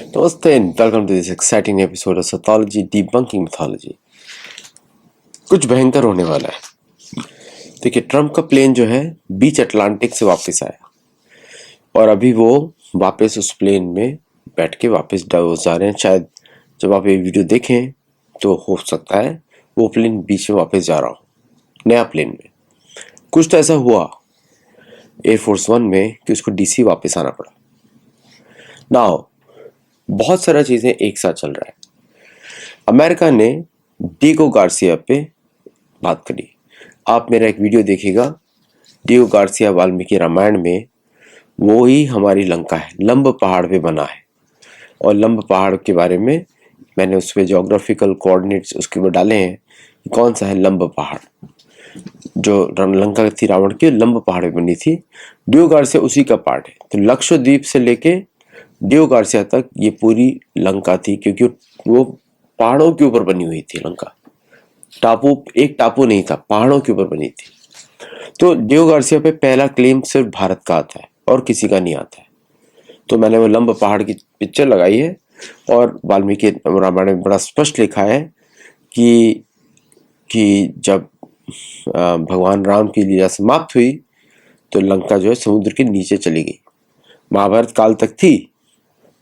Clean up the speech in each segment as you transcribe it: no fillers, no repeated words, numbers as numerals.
Namaste and welcome to this exciting episode of Sathology Debunking Mythology। कुछ भयंकर होने वाला है। देखिए, ट्रम्प का प्लेन जो है बीच अटलांटिक से वापस आया और अभी वो वापस उस प्लेन में बैठ के वापस डावोस जा रहे हैं। शायद जब आप ये वीडियो देखें तो हो सकता है वो प्लेन बीच में वापस जा रहा हो, नया प्लेन में। कुछ तो ऐसा हुआ एयरफोर्स वन में कि उसको डीसी वापस आना पड़ा। नाउ बहुत सारा चीजें एक साथ चल रहा है। अमेरिका ने डिएगो गार्सिया पे बात करी। आप मेरा एक वीडियो देखिएगा, डिएगो गार्सिया वाल्मीकि रामायण में वो ही हमारी लंका है, लंब पहाड़ पे बना है। और लंब पहाड़ के बारे में मैंने उस पर जोग्राफिकल कोऑर्डिनेट्स उसके ऊपर डाले हैं कि कौन सा है लंब पहाड़। जो लंका थी रावण की, लंब पहाड़ पे बनी थी। डिएगो गार्सिया उसी का पार्ट है। तो लक्षद्वीप से लेके डिएगो गार्सिया तक ये पूरी लंका थी, क्योंकि वो पहाड़ों के ऊपर बनी हुई थी लंका। एक टापू नहीं था, पहाड़ों के ऊपर बनी थी। तो डिएगो गार्सिया पे पहला क्लेम सिर्फ भारत का आता है और किसी का नहीं आता है। तो मैंने वो लंब पहाड़ की पिक्चर लगाई है और वाल्मीकि रामायण में बड़ा स्पष्ट लिखा है कि जब भगवान राम की लीला समाप्त हुई तो लंका जो है समुद्र के नीचे चली गई। महाभारत काल तक थी,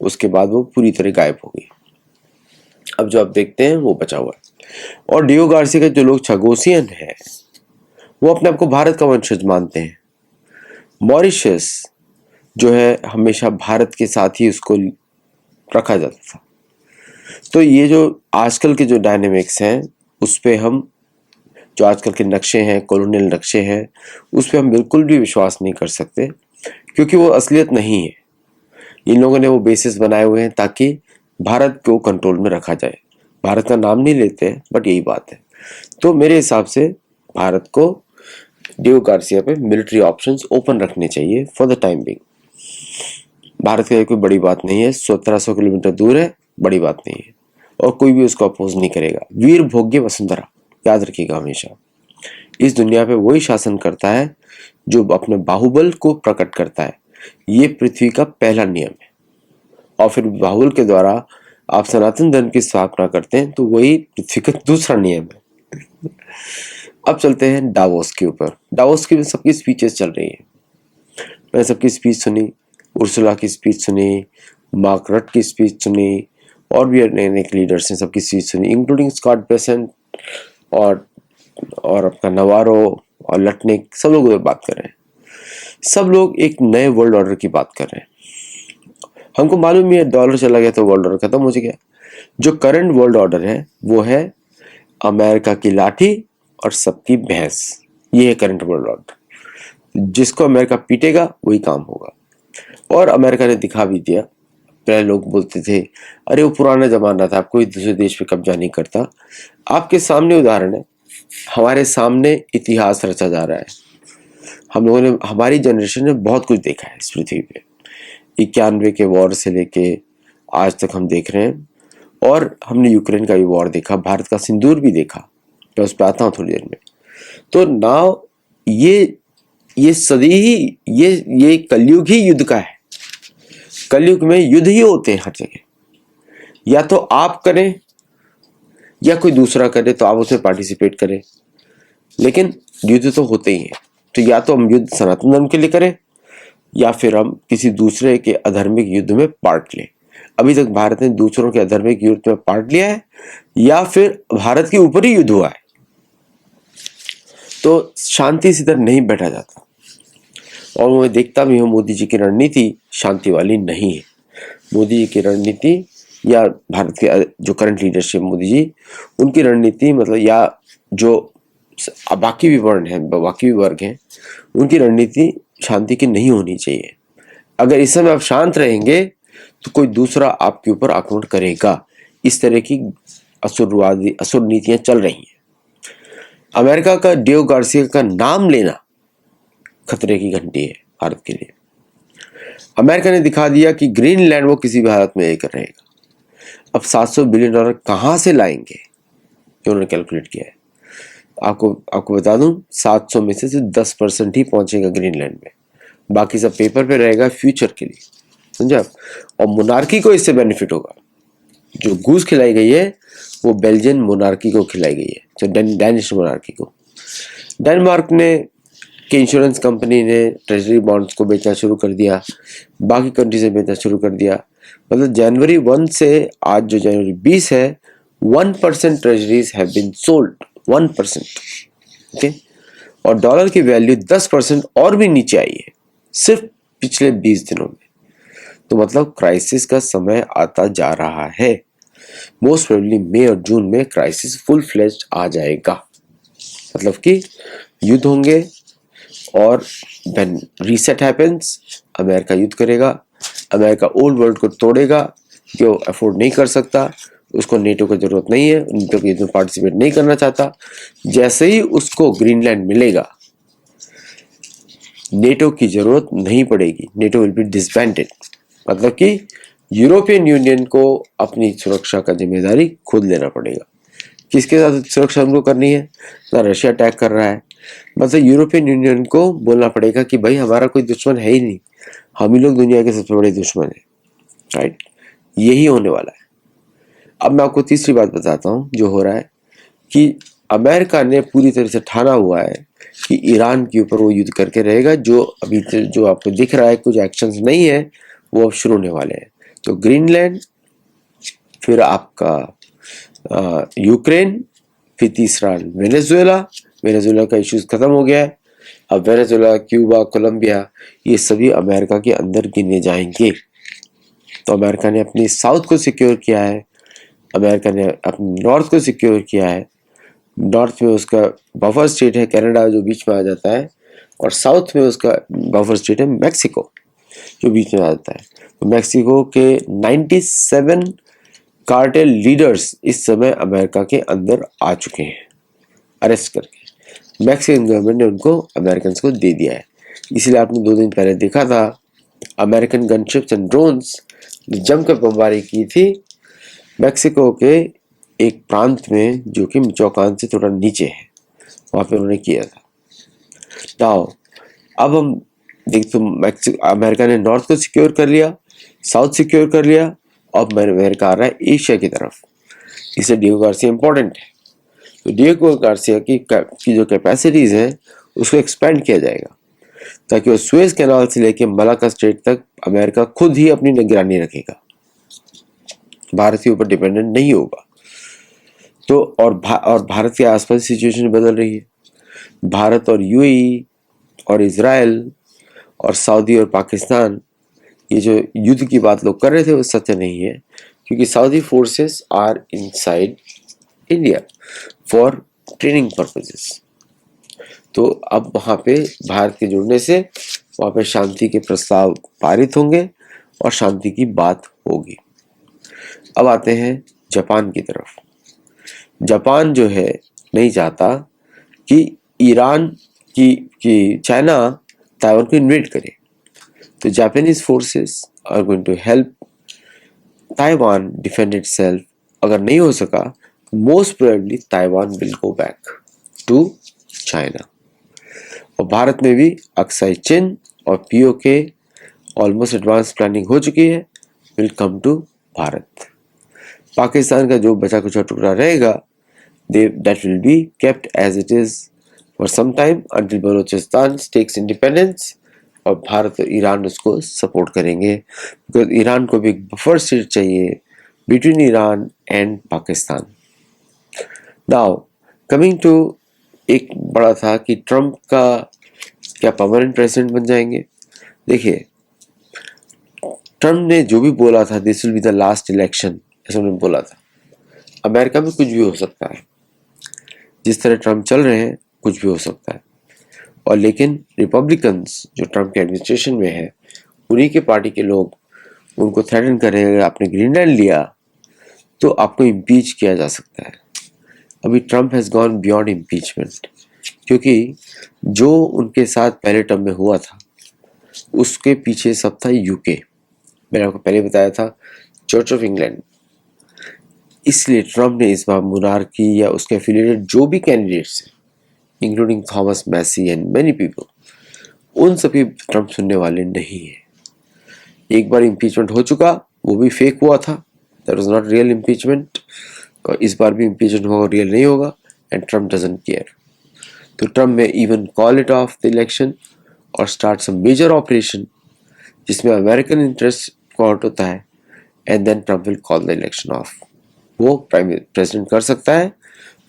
उसके बाद वो पूरी तरह गायब हो गई। अब जो आप देखते हैं वो बचा हुआ है। और डिएगो गार्सिया के जो लोग छगोसियन हैं वो अपने आप को भारत का वंशज मानते हैं। मॉरिशस जो है हमेशा भारत के साथ ही उसको रखा जाता था। तो ये जो आजकल के जो डायनेमिक्स हैं उस पे हम, जो आजकल के नक्शे हैं, कॉलोनियल नक्शे हैं, उस पे हम बिल्कुल भी विश्वास नहीं कर सकते, क्योंकि वो असलियत नहीं है। इन लोगों ने वो बेसिस बनाए हुए हैं ताकि भारत को कंट्रोल में रखा जाए। भारत का नाम नहीं लेते हैं, बट यही बात है। तो मेरे हिसाब से भारत को डिएगो गार्सिया पे मिलिट्री ऑप्शंस ओपन रखने चाहिए for the time being. Bharat के लिए कोई बड़ी बात नहीं है, 1700 किलोमीटर दूर है, बड़ी बात नहीं है और कोई भी उसको अपोज नहीं करेगा। वीर भोग्य वसुंधरा, याद रखिएगा हमेशा। इस दुनिया पे वही शासन करता है जो अपने बाहुबल को प्रकट करता है। ये पृथ्वी का पहला नियम है। और फिर बाहुबल के द्वारा आप सनातन धर्म की स्थापना करते हैं, तो वही पृथ्वी का दूसरा नियम है। अब चलते हैं डावोस के ऊपर। डावोस की सबकी स्पीचेस चल रही है। मैंने सबकी स्पीच सुनी, उर्सुला की स्पीच सुनी, मार्क रट की स्पीच सुनी, और भी अनेक लीडर्स ने सबकी स्पीच सुनी, इंक्लूडिंग स्कॉट बेसेंट और अपना नवारो और लटनिक। सब लोग उधर बात कर रहे हैं। सब लोग एक नए वर्ल्ड ऑर्डर की बात कर रहे हैं। हमको मालूम ही है डॉलर चला गया तो वर्ल्ड ऑर्डर खत्म हो गया। जो करंट वर्ल्ड ऑर्डर है वो है अमेरिका की लाठी और सबकी भैंस। ये है करंट वर्ल्ड ऑर्डर। जिसको अमेरिका पीटेगा वही काम होगा। और अमेरिका ने दिखा भी दिया। पहले लोग बोलते थे अरे वो पुराना जमाना था, कोई दूसरे देश पे कब्जा नहीं करता। आपके सामने उदाहरण है, हमारे सामने इतिहास रचा जा रहा है। हम लोगों ने, हमारी जनरेशन ने बहुत कुछ देखा है इस पृथ्वी पे। 91 के वॉर से लेके आज तक हम देख रहे हैं। और हमने यूक्रेन का भी वॉर देखा, भारत का सिंदूर भी देखा। मैं उस पर आता हूँ थोड़ी देर में। तो नाउ ये सदी ही ये कलयुग ही युद्ध का है। कलयुग में युद्ध ही होते हैं हर जगह। या तो आप करें या कोई दूसरा करे, तो आप उसमें पार्टिसिपेट करें, लेकिन युद्ध तो होते ही हैं। तो या तो हम युद्ध सनातन धर्म के लिए करें या फिर हम किसी दूसरे के अधर्मिक युद्ध में पार्ट लें। अभी तक भारत ने दूसरों के अधर्मिक युद्ध में पार्ट लिया है या फिर भारत के ऊपर ही युद्ध हुआ है। तो शांति से इधर नहीं बैठा जाता। और मैं देखता भी हूँ मोदी जी की रणनीति शांति वाली नहीं है। मोदी जी की रणनीति या भारत के जो करंट लीडरशिप मोदी जी, उनकी रणनीति मतलब, या जो बाकी भी वर्ण हैं, बाकी भी वर्ग हैं, उनकी रणनीति शांति की नहीं होनी चाहिए। अगर इस समय आप शांत रहेंगे तो कोई दूसरा आपके ऊपर आक्रमण करेगा। इस तरह की असुर नीतियां चल रही हैं। अमेरिका का डिएगो गार्सिया का नाम लेना खतरे की घंटी है भारत के लिए। अमेरिका ने दिखा दिया कि ग्रीनलैंड वो किसी भी हालत में लेकर रहेगा। अब $700 बिलियन कहां से लाएंगे, उन्होंने कैलकुलेट किया है। आपको बता दूं, 700 में से सिर्फ 10% ही पहुंचेगा ग्रीनलैंड में। बाकी सब पेपर पे रहेगा फ्यूचर के लिए। समझा आप? और मोनार्की को इससे बेनिफिट होगा। जो गूस खिलाई गई है वो बेल्जियन मोनार्की को खिलाई गई है, तो डैनिश मोनार्की को। डेनमार्क ने कि इंश्योरेंस कंपनी ने ट्रेजरी बॉन्ड्स को बेचना शुरू कर दिया, बाकी कंट्री से बेचना शुरू कर दिया। मतलब जनवरी 1 से आज जो जनवरी 20 है, 1% treasuries have been sold, 1%। Okay, और डॉलर की वैल्यू 10% और भी नीचे आई है सिर्फ पिछले 20 दिनों में। तो मतलब क्राइसिस का समय आता जा रहा है। मोस्ट प्रोबेबली मई और जून में क्राइसिस फुल फ्लेज्ड आ जाएगा। मतलब कि युद्ध होंगे, और व्हेन रीसेट हैपेंस, अमेरिका युद्ध करेगा। अमेरिका ओल्ड वर्ल्ड को तोड़ेगा, जो अफोर्ड नहीं कर सकता, उसको नेटो की जरूरत नहीं है, नेटो के युद्ध में पार्टिसिपेट नहीं करना चाहता। जैसे ही उसको ग्रीनलैंड मिलेगा, नेटो की जरूरत नहीं पड़ेगी, नेटो विल बी डिसबैंडेड। मतलब कि यूरोपियन यूनियन को अपनी सुरक्षा का जिम्मेदारी खुद लेना पड़ेगा। किसके साथ सुरक्षा हमको करनी है? ना रशिया अटैक कर रहा है, मतलब यूरोपियन यूनियन को बोलना पड़ेगा कि भाई हमारा कोई दुश्मन है ही नहीं, हम ही लोग दुनिया के सबसे बड़े दुश्मन है। राइट, यही होने वाला है। अब मैं आपको तीसरी बात बताता हूँ जो हो रहा है, कि अमेरिका ने पूरी तरह से ठाना हुआ है कि ईरान के ऊपर वो युद्ध करके रहेगा। जो अभी जो आपको दिख रहा है कुछ एक्शंस नहीं है, वो अब शुरू होने वाले हैं। तो ग्रीनलैंड, फिर आपका यूक्रेन, फिर तीसरा वेनेजुएला। वेनेजुएला का इश्यूज खत्म हो गया है। अब वेनेजुएला, क्यूबा, कोलंबिया, ये सभी अमेरिका के अंदर गिने जाएंगे। तो अमेरिका ने अपनी साउथ को सिक्योर किया है, अमेरिका ने अपनी नॉर्थ को सिक्योर किया है। नॉर्थ में उसका बफर स्टेट है कनाडा, जो बीच में आ जाता है, और साउथ में उसका बफर स्टेट है मैक्सिको, जो बीच में आ जाता है। तो मैक्सिको के 97 कार्टेल लीडर्स इस समय अमेरिका के अंदर आ चुके हैं, अरेस्ट करके। मैक्सिकन गवर्नमेंट ने उनको अमेरिकन को दे दिया है। इसलिए आपने 2 दिन पहले देखा था अमेरिकन गनशिप्स एंड ड्रोन्स ने जमकर बमबारी की थी मैक्सिको के एक प्रांत में, जो कि मिचोकान से थोड़ा नीचे है, वहां पे उन्होंने किया था। नाउ अब हम देखते, अमेरिका ने नॉर्थ को सिक्योर कर लिया, साउथ सिक्योर कर लिया, अब अमेरिका आ रहा है एशिया की तरफ। इसलिए डिएगो गार्सिया इंपॉर्टेंट है। तो डिएगो गार्सिया की जो कैपेसिटीज है उसको एक्सपेंड किया जाएगा, ताकि वो सुएज कैनाल से लेके मलाक्का स्ट्रेट तक अमेरिका खुद ही अपनी निगरानी रखेगा, भारत के ऊपर डिपेंडेंट नहीं होगा। तो और भारत के आसपास सिचुएशन बदल रही है। भारत और यूएई और इजराइल और सऊदी और पाकिस्तान, ये जो युद्ध की बात लोग कर रहे थे वो सत्य नहीं है, क्योंकि Saudi forces are inside India for training purposes. तो अब वहां पे भारत के जुड़ने से वहां पे शांति के प्रस्ताव पारित होंगे और शांति की बात होगी। अब आते हैं जापान की तरफ। जापान जो है नहीं चाहता कि ईरान की चाइना ताइवान को इन्वेड करे। तो Japanese forces are going to help Taiwan defend itself. अगर नहीं हो सका, most probably Taiwan will go back to China. और भारत में भी अक्साई चिन और पीओके ऑलमोस्ट एडवांस प्लानिंग हो चुकी है, will come to Bharat. Pakistan का जो बचा कुछ टुकड़ा रहेगा, that will be kept as it is for some time until Balochistan takes independence, और भारत और ईरान उसको सपोर्ट करेंगे, बिकॉज ईरान को भी एक बफर स्टेट चाहिए between Iran and Pakistan. Now coming to, एक बड़ा था कि ट्रम्प का क्या परमानेंट प्रेसिडेंट बन जाएंगे। देखिए, ट्रम्प ने जो भी बोला था, this will be the last election, ऐसा उन्होंने बोला था। अमेरिका में कुछ भी हो सकता है, जिस तरह ट्रम्प चल रहे हैं कुछ भी हो सकता है। और लेकिन रिपब्लिकन्स जो ट्रम्प के एडमिनिस्ट्रेशन में है, उन्हीं के पार्टी के लोग उनको थ्रेटन कर रहे हैं, आपने ग्रीनलैंड लिया तो आपको इम्पीच किया जा सकता है। अभी Trump has gone beyond impeachment, क्योंकि जो उनके साथ पहले टर्म में हुआ था उसके पीछे सब था यूके। मैंने आपको पहले बताया था चर्च ऑफ इंग्लैंड। इसलिए ट्रम्प ने इस बार मोनार्की या उसके एफिलिएटेड जो भी कैंडिडेट्स हैं, including Thomas Massie and many people, उन सभी ट्रम्प सुनने वाले नहीं है। एक बार इम्पीचमेंट हो चुका, वो भी फेक हुआ था, that was not real impeachment, और इस बार भी इम्पीचमेंट होगा, रियल नहीं होगा, एंड ट्रम्प डजंट केयर। तो Trump may even call it off the election और स्टार्ट सम मेजर ऑपरेशन जिसमें अमेरिकन इंटरेस्ट कॉर्ट होता है, and then Trump will call the election off. वो प्राइम प्रेसिडेंट कर सकता है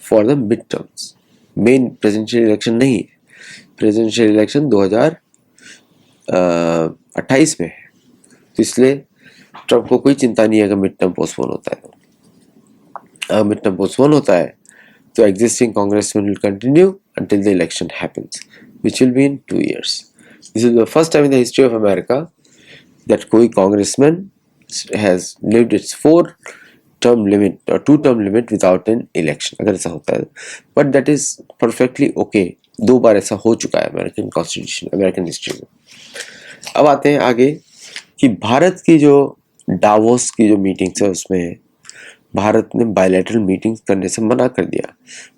for the mid terms, main presidential election नहीं है। प्रेसिडेंशियल इलेक्शन 2028 में है, तो इसलिए ट्रम्प को कोई चिंता नहीं है अगर मिड टर्म पोस्टपोन होता है। अगर मिड टर्म पोस्टपोन होता है तो existing congressman will continue until the election happens, which will be in 2 years. This is the first time in the history of America that कोई congressman has lived its 4-term limit or 2-term limit without an election, अगर ऐसा होता है, but that is perfectly okay. 2 बार ऐसा हो चुका है American constitution, American history में। अब आते हैं आगे कि भारत की जो डावोस की जो मीटिंग्स है उसमें भारत ने बायलैटरल मीटिंग्स करने से मना कर दिया।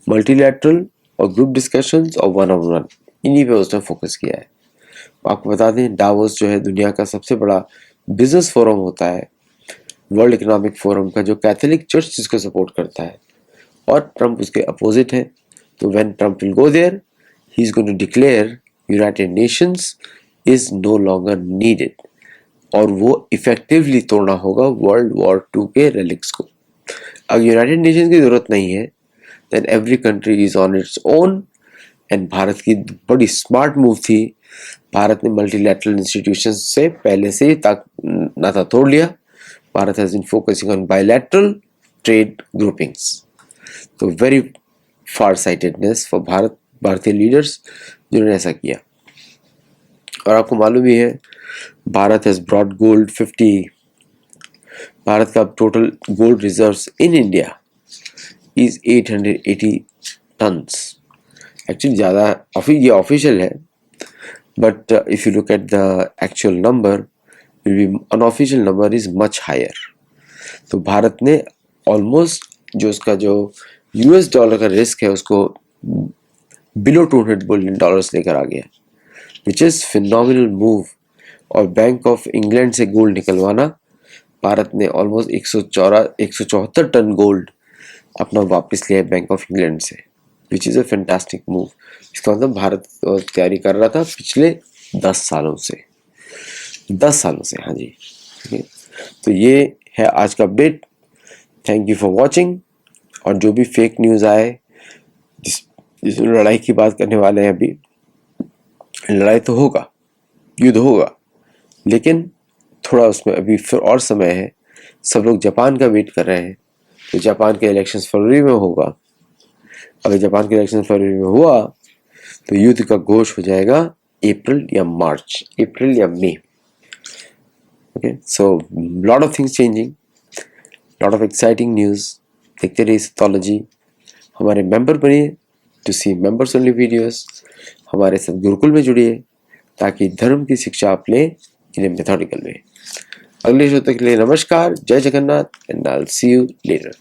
मल्टीलैटरल और ग्रुप डिस्कशंस और वन ऑन वन, इन्हीं पे उसने फोकस किया है। आपको बता दें डावोस जो है दुनिया का सबसे बड़ा बिजनेस फोरम होता है, वर्ल्ड इकोनॉमिक फोरम का, जो कैथोलिक चर्च जिसको सपोर्ट करता है, और ट्रम्प उसके अपोजिट है। तो when Trump will go there, he is going to declare United Nations is no longer needed, और वो इफेक्टिवली तोड़ना होगा वर्ल्ड वॉर 2 के रेलिक्स को। अगर यूनाइटेड नेशंस की जरूरत नहीं है, then every country is on its own, and Bharat की बड़ी स्मार्ट मूव थी। भारत ने मल्टीलैटरल इंस्टीट्यूशन से पहले से ही नाता तोड़ लिया। Bharat has been focusing on bilateral trade groupings. तो वेरी फार साइटेडनेस फॉर भारतीय लीडर्स जिन्होंने ऐसा किया। और आपको मालूम ही है Bharat has brought gold 50, Bharat का total gold reserves in India is 880 tons. Actually ज़्यादा ये ऑफिशियल है, but if you look at the actual number, will be unofficial number is much higher. तो भारत ने ऑलमोस्ट जो उसका जो यूएस डॉलर का रिस्क है उसको बिलो $200 बिलियन लेकर आ गया, विच इज़ फिनोमिनल मूव। और बैंक ऑफ इंग्लैंड से गोल्ड निकलवाना, भारत ने ऑलमोस्ट 174 टन गोल्ड अपना वापस लिया बैंक ऑफ इंग्लैंड से, which is a fantastic move. इसका मतलब भारत तैयारी कर रहा था पिछले 10 सालों से, हाँ जी। तो ये है आज का update. Thank you for watching. और जो भी फेक न्यूज़ आए, जिस लड़ाई की बात करने वाले हैं, अभी लड़ाई तो होगा, युद्ध होगा, लेकिन थोड़ा उसमें अभी फिर और समय है। सब लोग जापान का वेट कर रहे हैं, तो जापान के इलेक्शंस फरवरी में होगा। अगर जापान के इलेक्शन फरवरी में हुआ तो युद्ध का घोष हो जाएगा अप्रैल या मई। Okay, so lot of things changing, lot of exciting news. देखते रहिए सेथोलॉजी। हमारे मेंबर बनिए to see members only videos. हमारे साथ गुरुकुल में जुड़िए ताकि धर्म की शिक्षा आप लें इन ए मेथोडिकल वे। अगले शो तक के लिए नमस्कार, जय Jagannath, and I will see you later.